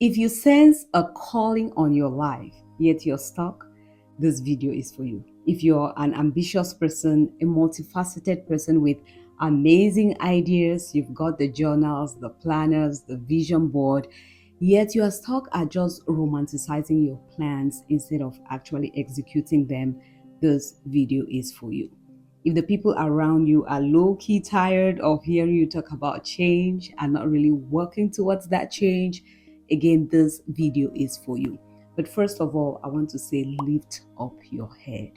If you sense a calling on your life, yet you're stuck, this video is for you. If you're an ambitious person, a multifaceted person with amazing ideas, you've got the journals, the planners, the vision board, yet you are stuck at just romanticizing your plans instead of actually executing them, this video is for you. If the people around you are low-key tired of hearing you talk about change and not really working towards that change, again, this video is for you. But first of all, I want to say, lift up your head.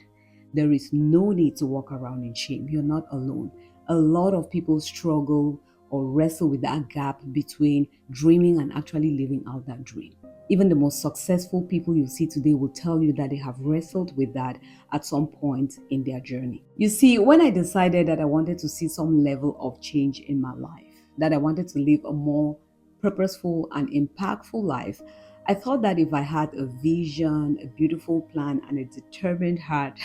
There is no need to walk around in shame. You're not alone. A lot of people struggle or wrestle with that gap between dreaming and actually living out that dream. Even the most successful people you see today will tell you that they have wrestled with that at some point in their journey. You see, when I decided that I wanted to see some level of change in my life, that I wanted to live a more purposeful and impactful life, I thought that if I had a vision, a beautiful plan, and a determined heart,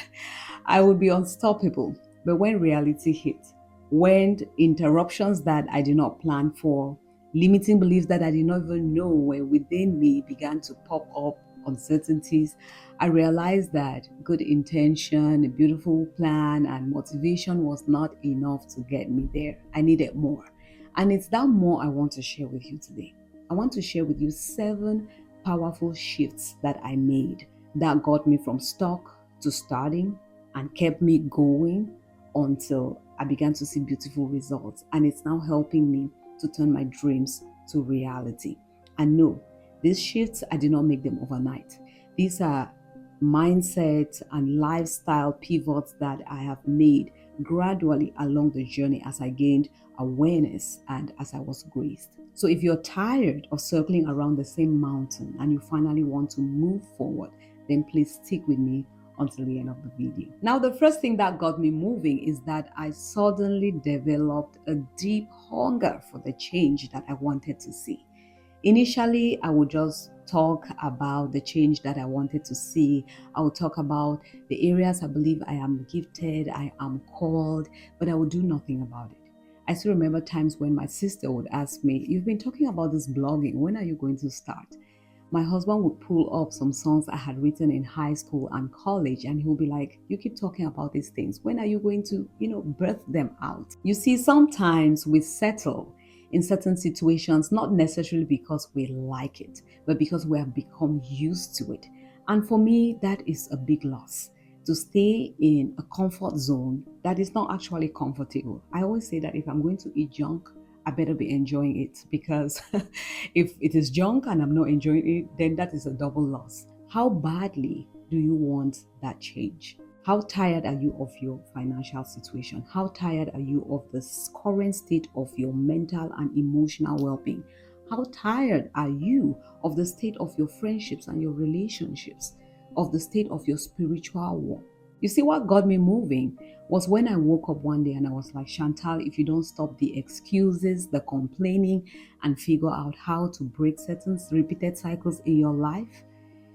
I would be unstoppable. But when reality hit, when interruptions that I did not plan for, limiting beliefs that I did not even know were within me began to pop up, uncertainties, I realized that good intention, a beautiful plan, and motivation was not enough to get me there. I needed more. And it's that more I want to share with you today. I want to share with you 7 powerful shifts that I made that got me from stuck to starting and kept me going until I began to see beautiful results. And it's now helping me to turn my dreams to reality. And no, these shifts, I did not make them overnight. These are mindset and lifestyle pivots that I have made gradually along the journey as I gained awareness and as I was graced. So if you're tired of circling around the same mountain and you finally want to move forward, then please stick with me until the end of the video. Now, the first thing that got me moving is that I suddenly developed a deep hunger for the change that I wanted to see. Initially, I would just talk about the change that I wanted to see. I would talk about the areas I believe I am gifted, I am called, but I would do nothing about it. I still remember times when my sister would ask me, "You've been talking about this blogging, when are you going to start?" My husband would pull up some songs I had written in high school and college, and he'll be like, "You keep talking about these things. When are you going to, birth them out?" You see, sometimes we settle in certain situations, not necessarily because we like it, but because we have become used to it. And for me, that is a big loss. To stay in a comfort zone that is not actually comfortable. I always say that if I'm going to eat junk, I better be enjoying it, because if it is junk and I'm not enjoying it, then that is a double loss. How badly do you want that change? How tired are you of your financial situation? How tired are you of the current state of your mental and emotional well-being? How tired are you of the state of your friendships and your relationships, of the state of your spiritual walk? You see, what got me moving was when I woke up one day and I was like, "Chantal, if you don't stop the excuses, the complaining, and figure out how to break certain repeated cycles in your life,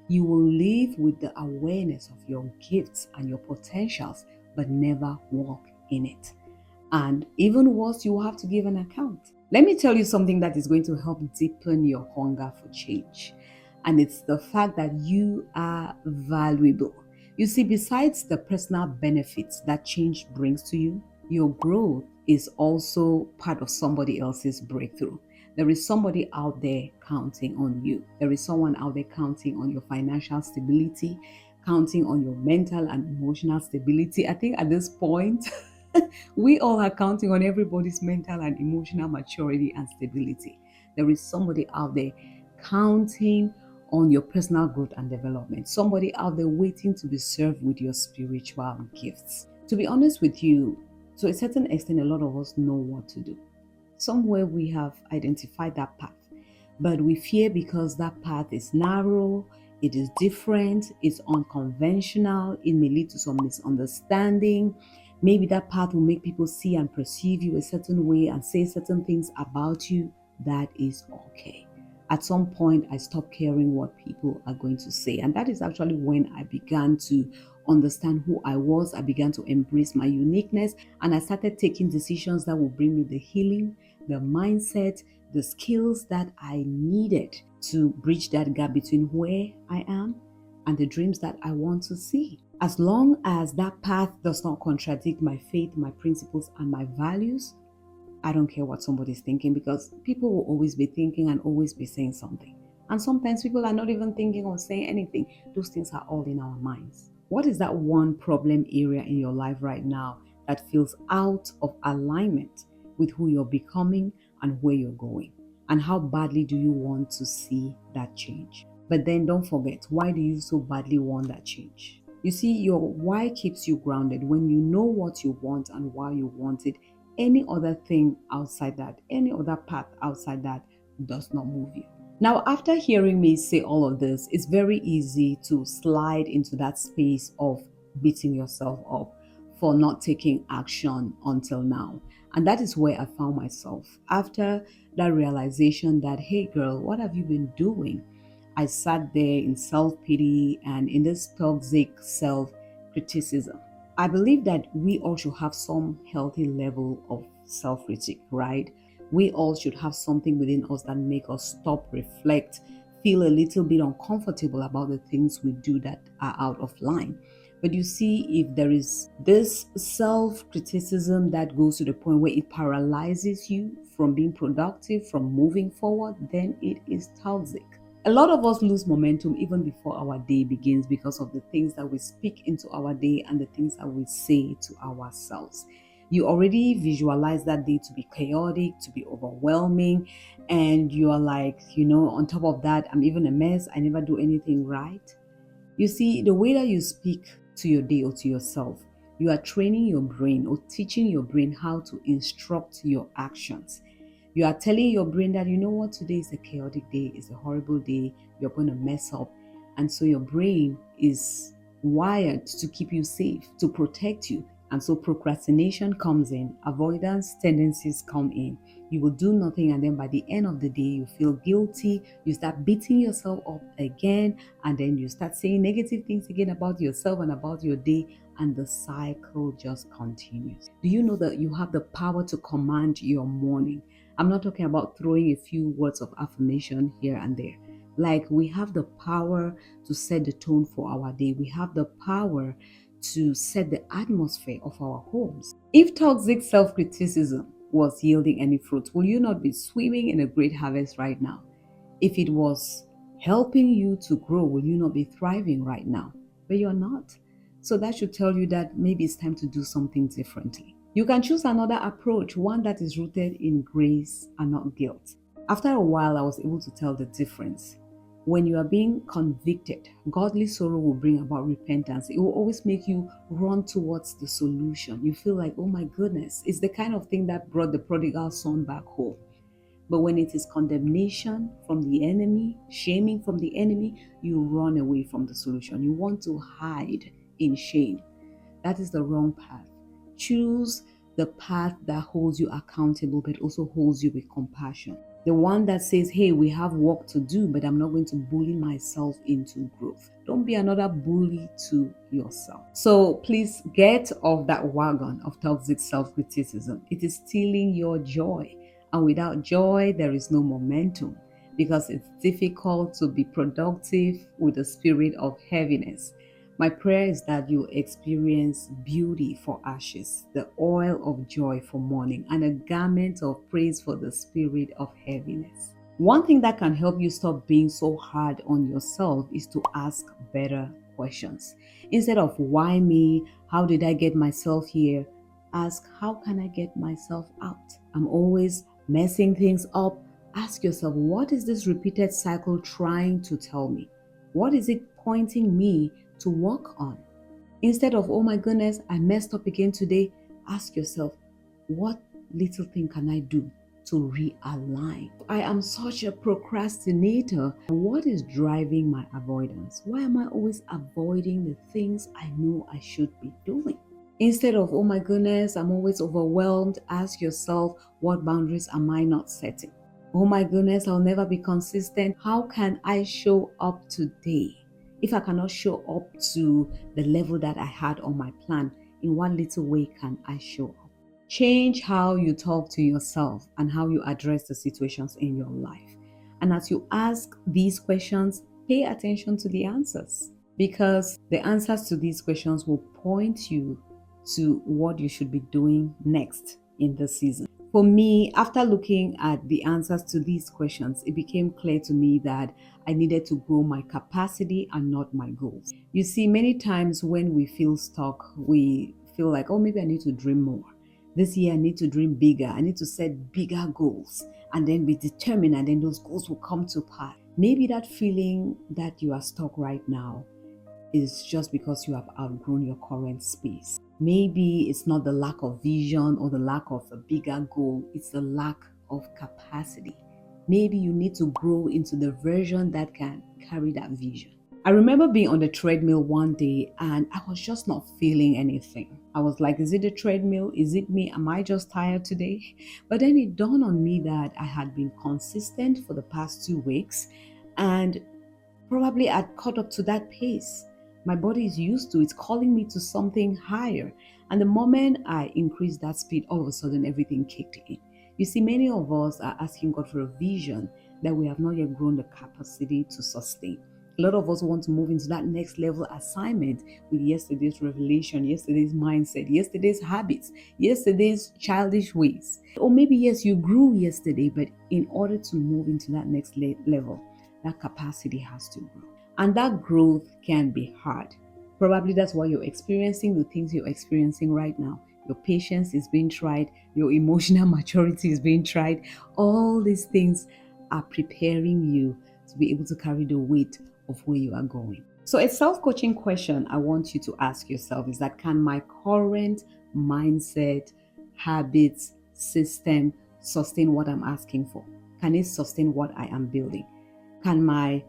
you will live with the awareness of your gifts and your potentials, but never walk in it. And even worse, you will have to give an account." Let me tell you something that is going to help deepen your hunger for change. And it's the fact that you are valuable. You see, besides the personal benefits that change brings to you, your growth is also part of somebody else's breakthrough. There is somebody out there counting on you. There is someone out there counting on your financial stability, counting on your mental and emotional stability. I think at this point, we all are counting on everybody's mental and emotional maturity and stability. There is somebody out there counting on your personal growth and development. Somebody out there waiting to be served with your spiritual gifts. To be honest with you, to a certain extent, a lot of us know what to do. Somewhere we have identified that path, but we fear because that path is narrow, it is different, it's unconventional, it may lead to some misunderstanding. Maybe that path will make people see and perceive you a certain way and say certain things about you. That is okay. At some point, I stopped caring what people are going to say. And that is actually when I began to understand who I was. I began to embrace my uniqueness, and I started taking decisions that will bring me the healing, the mindset, the skills that I needed to bridge that gap between where I am and the dreams that I want to see. As long as that path does not contradict my faith, my principles, and my values, I don't care what somebody's thinking, because people will always be thinking and always be saying something. And sometimes people are not even thinking or saying anything. Those things are all in our minds. What is that one problem area in your life right now that feels out of alignment with who you're becoming and where you're going? And how badly do you want to see that change? But then don't forget, why do you so badly want that change? You see, your why keeps you grounded. When you know what you want and why you want it, any other thing outside that, any other path outside that does not move you. Now, after hearing me say all of this, it's very easy to slide into that space of beating yourself up for not taking action until now. And that is where I found myself after that realization that, hey girl, what have you been doing? I sat there in self pity and in this toxic self criticism. I believe that we all should have some healthy level of self critique, right? We all should have something within us that make us stop, reflect, feel a little bit uncomfortable about the things we do that are out of line. But you see, if there is this self criticism that goes to the point where it paralyzes you from being productive, from moving forward, then it is toxic. A lot of us lose momentum even before our day begins because of the things that we speak into our day and the things that we say to ourselves. You already visualize that day to be chaotic, to be overwhelming, and you are like, on top of that, I'm even a mess. I never do anything right. You see, the way that you speak to your day or to yourself, you are training your brain or teaching your brain how to instruct your actions. You are telling your brain that, you know what, today is a chaotic day, it's a horrible day, you're going to mess up. And so your brain is wired to keep you safe, to protect you. And so procrastination comes in, avoidance tendencies come in. You will do nothing, and then by the end of the day, you feel guilty. You start beating yourself up again, and then you start saying negative things again about yourself and about your day, and the cycle just continues. Do you know that you have the power to command your morning? I'm not talking about throwing a few words of affirmation here and there. Like, we have the power to set the tone for our day. We have the power to set the atmosphere of our homes. If toxic self-criticism was yielding any fruit, will you not be swimming in a great harvest right now? If it was helping you to grow, will you not be thriving right now? But you're not. So that should tell you that maybe it's time to do something differently. You can choose another approach, one that is rooted in grace and not guilt. After a while, I was able to tell the difference. When you are being convicted, godly sorrow will bring about repentance. It will always make you run towards the solution. You feel like, oh my goodness, it's the kind of thing that brought the prodigal son back home. But when it is condemnation from the enemy, shaming from the enemy, you run away from the solution. You want to hide in shame. That is the wrong path. Choose the path that holds you accountable, but also holds you with compassion. The one that says, hey, we have work to do, but I'm not going to bully myself into growth. Don't be another bully to yourself. So please get off that wagon of toxic self-criticism. It is stealing your joy. And without joy, there is no momentum, because it's difficult to be productive with a spirit of heaviness. My prayer is that you experience beauty for ashes, the oil of joy for mourning, and a garment of praise for the spirit of heaviness. One thing that can help you stop being so hard on yourself is to ask better questions. Instead of why me, how did I get myself here, ask how can I get myself out. I'm always messing things up. Ask yourself, what is this repeated cycle trying to tell me? What is it pointing me to work on? Instead of, oh my goodness, I messed up again today, ask yourself, what little thing can I do to realign? I am such a procrastinator. What is driving my avoidance? Why am I always avoiding the things I know I should be doing? Instead of, oh my goodness, I'm always overwhelmed, ask yourself, what boundaries am I not setting? Oh my goodness, I'll never be consistent. How can I show up today? If I cannot show up to the level that I had on my plan, in what little way can I show up? Change how you talk to yourself and how you address the situations in your life. And as you ask these questions, pay attention to the answers, because the answers to these questions will point you to what you should be doing next in the season. For me, after looking at the answers to these questions, it became clear to me that I needed to grow my capacity and not my goals. You see, many times when we feel stuck, we feel like, oh, maybe I need to dream more. This year, I need to dream bigger. I need to set bigger goals and then be determined, and then those goals will come to pass. Maybe that feeling that you are stuck right now is just because you have outgrown your current space. Maybe it's not the lack of vision or the lack of a bigger goal, it's the lack of capacity. Maybe you need to grow into the version that can carry that vision. I remember being on the treadmill one day and I was just not feeling anything. I was like, is it the treadmill? Is it me? Am I just tired today? But then it dawned on me that I had been consistent for the past 2 weeks, and probably I'd caught up to that pace. My body is used to it, it's calling me to something higher. And the moment I increased that speed, all of a sudden everything kicked in. You see, many of us are asking God for a vision that we have not yet grown the capacity to sustain. A lot of us want to move into that next level assignment with yesterday's revelation, yesterday's mindset, yesterday's habits, yesterday's childish ways. Or maybe, yes, you grew yesterday, but in order to move into that next level, that capacity has to grow. And that growth can be hard. Probably that's why you're experiencing the things you're experiencing right now. Your patience is being tried, your emotional maturity is being tried. All these things are preparing you to be able to carry the weight of where you are going. So, a self coaching question I want you to ask yourself is that, can my current mindset, habits, system sustain what I'm asking for? Can it sustain what I am building? Can my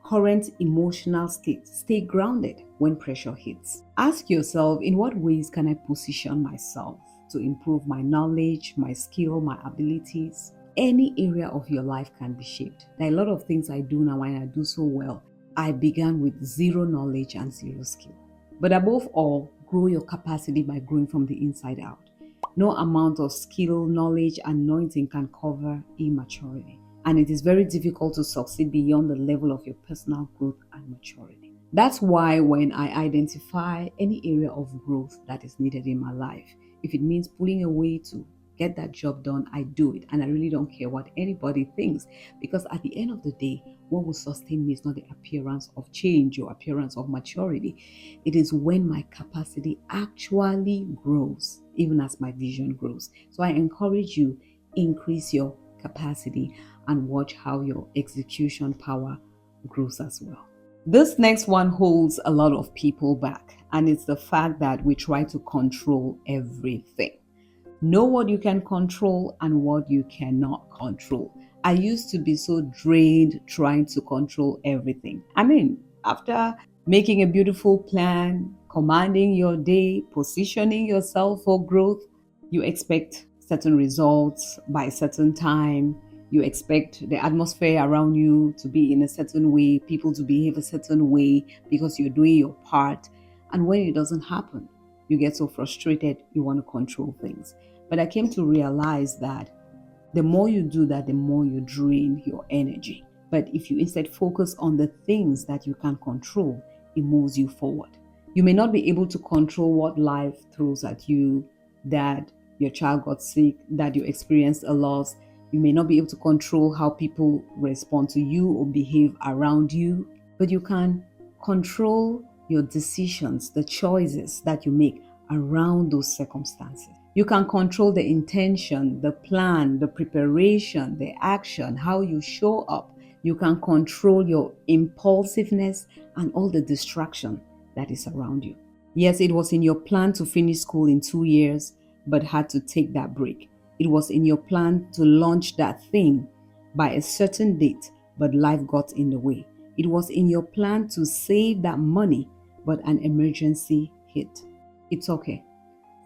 current emotional state stay grounded when pressure hits? Ask yourself, in what ways can I position myself to improve my knowledge, my skill, my abilities? Any area of your life can be shaped. There are a lot of things I do now and I do so well. I began with zero knowledge and zero skill. But above all, grow your capacity by growing from the inside out. No amount of skill, knowledge, anointing can cover immaturity. And it is very difficult to succeed beyond the level of your personal growth and maturity. That's why when I identify any area of growth that is needed in my life, if it means pulling away to get that job done, I do it. And I really don't care what anybody thinks, because at the end of the day, what will sustain me is not the appearance of change or appearance of maturity. It is when my capacity actually grows, even as my vision grows. So I encourage you, increase your capacity and watch how your execution power grows as well. This next one holds a lot of people back, and it's the fact that we try to control everything. Know what you can control and what you cannot control. I used to be so drained trying to control everything. I mean, after making a beautiful plan, commanding your day, positioning yourself for growth, you expect certain results by a certain time. You expect the atmosphere around you to be in a certain way, people to behave a certain way because you're doing your part. And when it doesn't happen, you get so frustrated, you want to control things. But I came to realize that the more you do that, the more you drain your energy. But if you instead focus on the things that you can control, it moves you forward. You may not be able to control what life throws at you, that your child got sick, that you experienced a loss. You may not be able to control how people respond to you or behave around you, but you can control your decisions, the choices that you make around those circumstances. You can control the intention, the plan, the preparation, the action, how you show up. You can control your impulsiveness and all the distraction that is around you. Yes, it was in your plan to finish school in 2 years, but had to take that break. It was in your plan to launch that thing by a certain date, but life got in the way. It was in your plan to save that money, but an emergency hit. It's okay.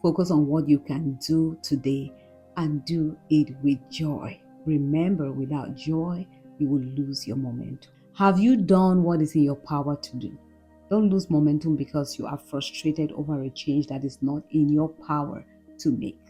Focus on what you can do today and do it with joy. Remember, without joy, you will lose your momentum. Have you done what is in your power to do? Don't lose momentum because you are frustrated over a change that is not in your power to make.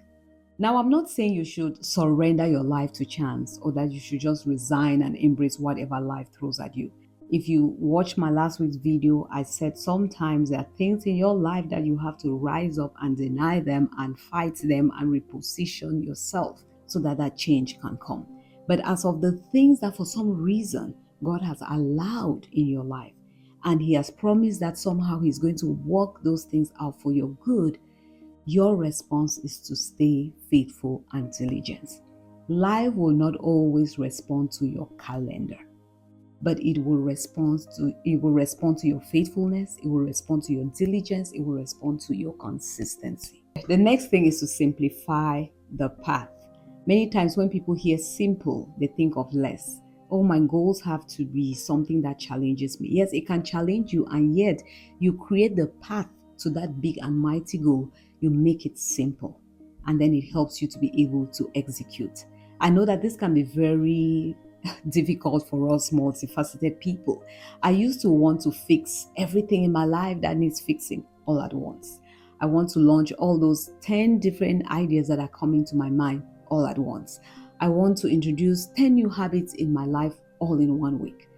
Now, I'm not saying you should surrender your life to chance or that you should just resign and embrace whatever life throws at you. If you watch my last week's video, I said sometimes there are things in your life that you have to rise up and deny them and fight them and reposition yourself so that that change can come. But as of the things that for some reason God has allowed in your life, and He has promised that somehow He's going to work those things out for your good, your response is to stay faithful and diligent. Life will not always respond to your calendar, but it will respond to your faithfulness, it will respond to your diligence, it will respond to your consistency. The next thing is to simplify the path. Many times when people hear simple, they think of less. Oh, my goals have to be something that challenges me. Yes, it can challenge you, and yet you create the path to that big and mighty goal. You make it simple, and then it helps you to be able to execute. I know that this can be very difficult for us multifaceted people. I used to want to fix everything in my life that needs fixing all at once. I want to launch all those 10 different ideas that are coming to my mind all at once. I want to introduce 10 new habits in my life all in 1 week.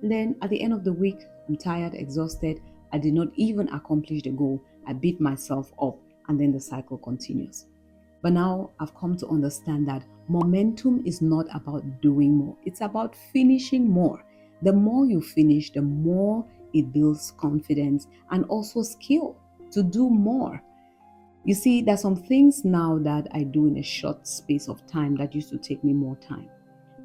And then at the end of the week, I'm tired, exhausted. I did not even accomplish the goal. I beat myself up, and then the cycle continues. But now I've come to understand that momentum is not about doing more, it's about finishing more. The more you finish, the more it builds confidence and also skill to do more. You see, there's some things now that I do in a short space of time that used to take me more time.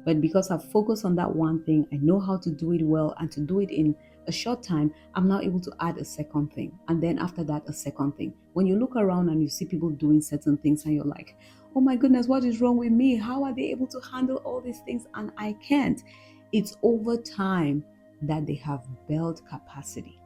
But because I've focused on that one thing, I know how to do it well, and to do it in a short time, I'm now able to add a second thing. And then after that, a second thing. When you look around and you see people doing certain things and you're like, oh my goodness, what is wrong with me? How are they able to handle all these things and I can't? It's over time that they have built capacity.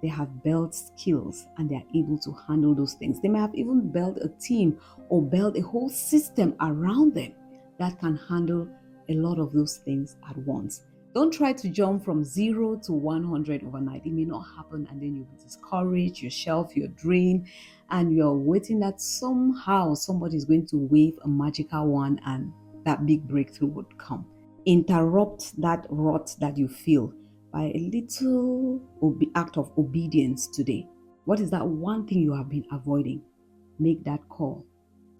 They have built skills and they are able to handle those things. They may have even built a team or built a whole system around them that can handle a lot of those things at once. Don't try to jump from 0 to 100 overnight. It may not happen, and then you'll be discouraged, you shelf your dream, and you're waiting that somehow somebody is going to wave a magical wand and that big breakthrough would come. Interrupt that rut that you feel by a little act of obedience today. What is that one thing you have been avoiding? Make that call,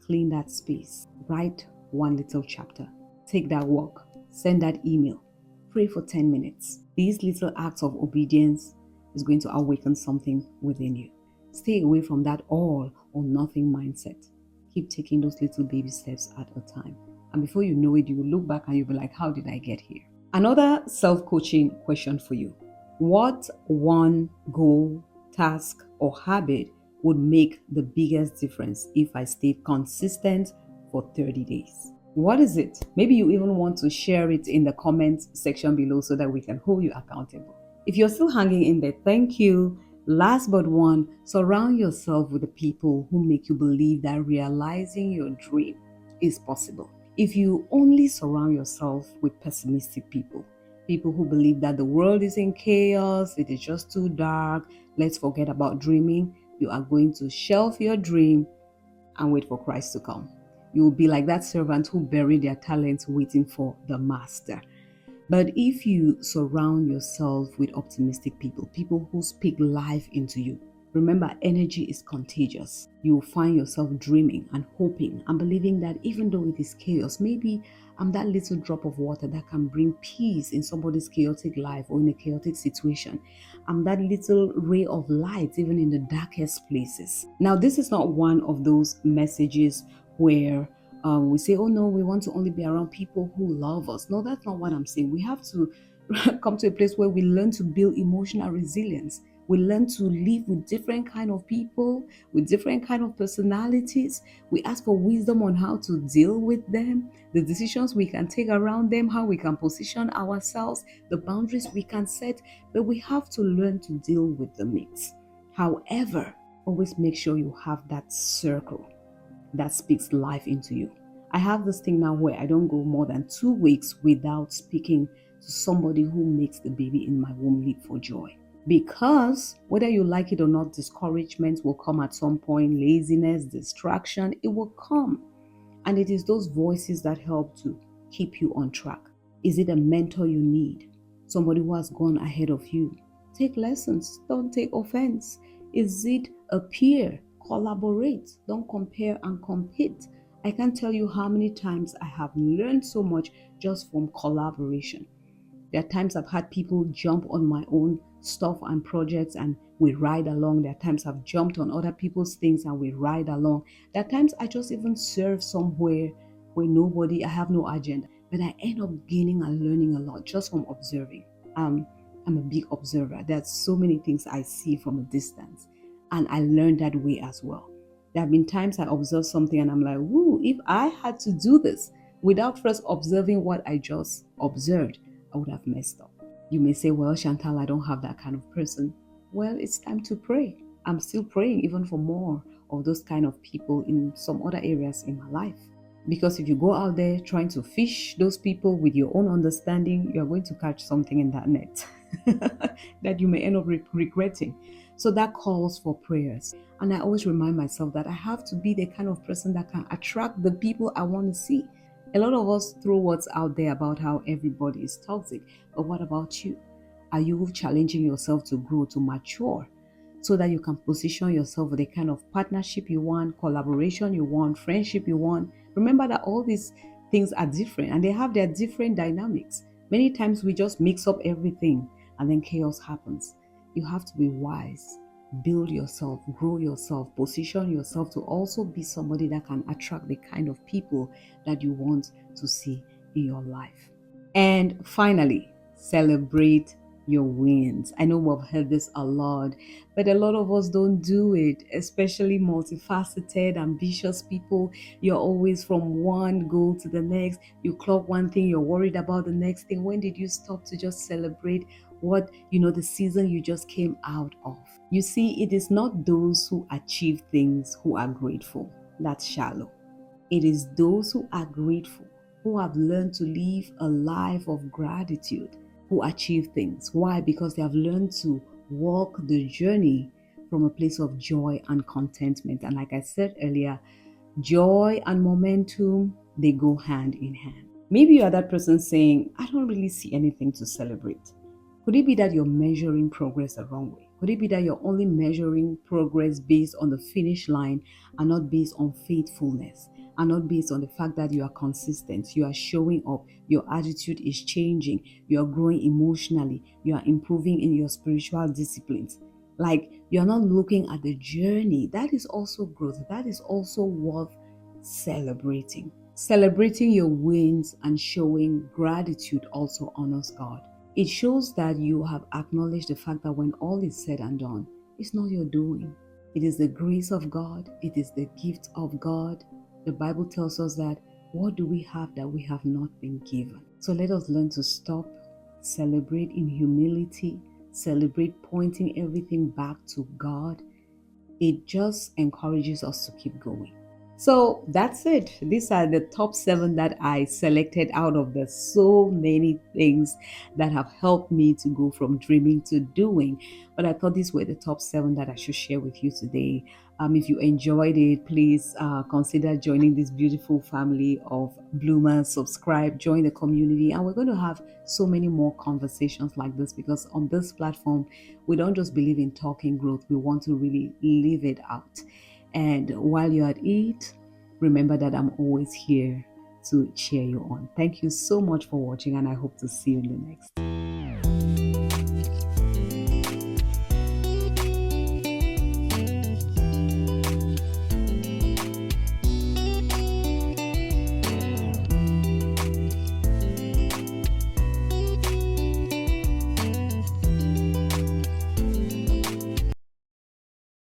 clean that space, write one little chapter, take that walk, send that email, pray for 10 minutes. These little acts of obedience is going to awaken something within you. Stay away from that all or nothing mindset. Keep taking those little baby steps at a time. And before you know it, you will look back and you'll be like, how did I get here? Another self-coaching question for you. What one goal, task, or habit would make the biggest difference if I stayed consistent for 30 days? What is it? Maybe you even want to share it in the comments section below so that we can hold you accountable. If you're still hanging in there, thank you. Last but one, surround yourself with the people who make you believe that realizing your dream is possible. If you only surround yourself with pessimistic people, people who believe that the world is in chaos, it is just too dark, let's forget about dreaming, you are going to shelf your dream and wait for Christ to come. You will be like that servant who buried their talents waiting for the master. But if you surround yourself with optimistic people, people who speak life into you, remember, energy is contagious. You will find yourself dreaming and hoping and believing that even though it is chaos, maybe I'm that little drop of water that can bring peace in somebody's chaotic life or in a chaotic situation. I'm that little ray of light even in the darkest places. Now, this is not one of those messages where we say, oh no, we want to only be around people who love us. No, that's not what I'm saying. We have to come to a place where we learn to build emotional resilience. We learn to live with different kind of people, with different kind of personalities. We ask for wisdom on how to deal with them, the decisions we can take around them, how we can position ourselves, the boundaries we can set, but we have to learn to deal with the mix. However, always make sure you have that circle that speaks life into you. I have this thing now where I don't go more than 2 weeks without speaking to somebody who makes the baby in my womb leap for joy. Because whether you like it or not, discouragement will come at some point, laziness, distraction, it will come. And it is those voices that help to keep you on track. Is it a mentor you need? Somebody who has gone ahead of you? Take lessons, don't take offense. Is it a peer? Collaborate, don't compare and compete. I can't tell you how many times I have learned so much just from collaboration. There are times I've had people jump on my own stuff and projects and we ride along. There are times I've jumped on other people's things and we ride along. There are times I just even serve somewhere where I have no agenda, but I end up gaining and learning a lot just from observing. I'm a big observer. There's so many things I see from a distance, and I learn that way as well. There have been times I observe something and I'm like, woo, if I had to do this without first observing what I just observed, I would have messed up. You may say, well, Chantal, I don't have that kind of person. Well, it's time to pray. I'm still praying even for more of those kind of people in some other areas in my life. Because if you go out there trying to fish those people with your own understanding, you're going to catch something in that net that you may end up regretting. So that calls for prayers. And I always remind myself that I have to be the kind of person that can attract the people I want to see. A lot of us throw words out there about how everybody is toxic. But what about you? Are you challenging yourself to grow, to mature, so that you can position yourself for the kind of partnership you want, collaboration you want, friendship you want? Remember that all these things are different and they have their different dynamics. Many times we just mix up everything and then chaos happens. You have to be wise, build yourself, grow yourself, position yourself to also be somebody that can attract the kind of people that you want to see in your life. And finally, celebrate your wins. I know we've heard this a lot, but a lot of us don't do it, especially multifaceted, ambitious people. You're always from one goal to the next. You clock one thing, you're worried about the next thing. When did you stop to just celebrate the season you just came out of? You see, it is not those who achieve things who are grateful. That's shallow. It is those who are grateful, who have learned to live a life of gratitude, who achieve things. Why? Because they have learned to walk the journey from a place of joy and contentment. And like I said earlier, joy and momentum, they go hand in hand. Maybe you are that person saying, I don't really see anything to celebrate. Could it be that you're measuring progress the wrong way? Could it be that you're only measuring progress based on the finish line and not based on faithfulness, and not based on the fact that you are consistent, you are showing up, your attitude is changing, you are growing emotionally, you are improving in your spiritual disciplines? Like, you're not looking at the journey. That is also growth. That is also worth celebrating. Celebrating your wins and showing gratitude also honors God. It shows that you have acknowledged the fact that when all is said and done, it's not your doing. It is the grace of God. It is the gift of God. The Bible tells us that what do we have that we have not been given? So let us learn to stop, celebrate in humility, celebrate pointing everything back to God. It just encourages us to keep going. So that's it. These are the top 7 that I selected out of the so many things that have helped me to go from dreaming to doing. But I thought these were the top 7 that I should share with you today. If you enjoyed it, please consider joining this beautiful family of bloomers. Subscribe, join the community, and we're going to have so many more conversations like this, because on this platform, we don't just believe in talking growth. We want to really live it out. And while you're at it, remember that I'm always here to cheer you on. Thank you so much for watching, and I hope to see you in the next.